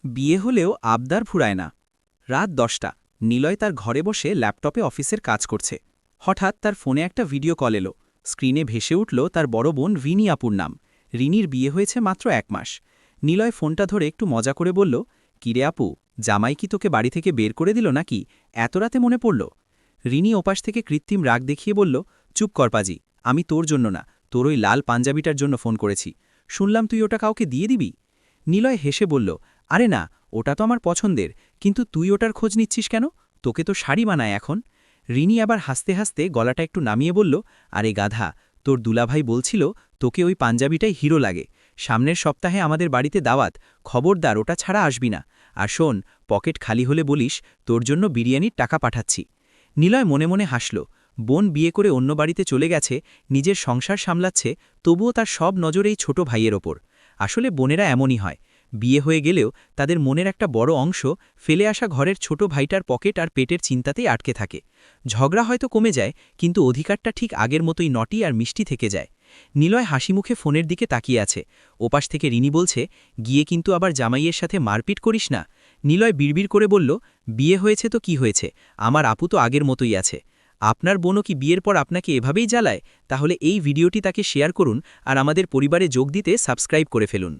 বিয়ে হলেও আবদার ফুরায় না। রাত 10টা। নিলয় তার ঘরে বসে ল্যাপটপে অফিসের কাজ করছে। হঠাৎ তার ফোনে একটা ভিডিও কল এলো। স্ক্রিনে ভেসে উঠল তার বড় বোন রিনি আপুর নাম। রিনির বিয়ে হয়েছে মাত্র 1 মাস। নিলয় ফোনটা ধরে একটু মজা করে বলল, কিরে আপু, জামাই কি তোকে বাড়ি থেকে বের করে দিল নাকি? এত রাতে মনে পড়ল? রিনি ওপাশ থেকে কৃত্রিম রাগ দেখিয়ে বলল, চুপ কর পাজি, আমি তোর জন্য না, তোর ওই লাল পাঞ্জাবিটার জন্য ফোন করেছি। শুনলাম তুই ওটা কাউকে দিয়ে দিবি। নিলয় হেসে বলল, আরে না, ওটা তো আমার পছন্দের, কিন্তু তুই ওটার খোঁজ নিচ্ছিস কেন? তোকে তো শাড়ি বানায় এখন। রিনি আবার হাসতে হাসতে গলাটা একটু নামিয়ে বলল, আরে গাধা, তোর দুলাভাই বলছিল তোকে ওই পাঞ্জাবিটাই হিরো লাগে। সামনের সপ্তাহে আমাদের বাড়িতে দাওয়াত, খবরদার ওটা ছাড়া আসবি না। আর শোন, পকেট খালি হলে বলিস তোর জন্য বিরিয়ানির টাকা পাঠাচ্ছি। নিলয় মনে মনে হাসল। বোন বিয়ে করে অন্য বাড়িতে চলে গেছে, নিজের সংসার সামলাচ্ছে, তবুও তার সব নজর এই ছোট ভাইয়ের ওপর। আসলে বোনেরা এমনই হয়, বিয়ে হয়ে গেলেও তাদের মনের একটা বড় অংশ ফেলে আসা ঘরের ছোট ভাইটার পকেট আর পেটের চিন্তাতেই আটকে থাকে। ঝগড়া হয়তো কমে যায়, কিন্তু অধিকারটা ঠিক আগের মতোই নটি আর মিষ্টি থেকে যায়। নিলয় হাসিমুখে ফোনের দিকে তাকিয়ে আছে। ওপাশ থেকে রিনি বলছে, গিয়ে কিন্তু আবার জামাইয়ের সাথে মারপিট করিস না। নিলয় বিড়বিড় করে বলল, বিয়ে হয়েছে তো কি হয়েছে, আমার আপু তো আগের মতোই আছে। আপনার বোনও কি বিয়ের পর আপনাকে এভাবেই জ্বালায়? তাহলে এই ভিডিওটি তাকে শেয়ার করুন আর আমাদের পরিবারে যোগ দিতে সাবস্ক্রাইব করে ফেলুন।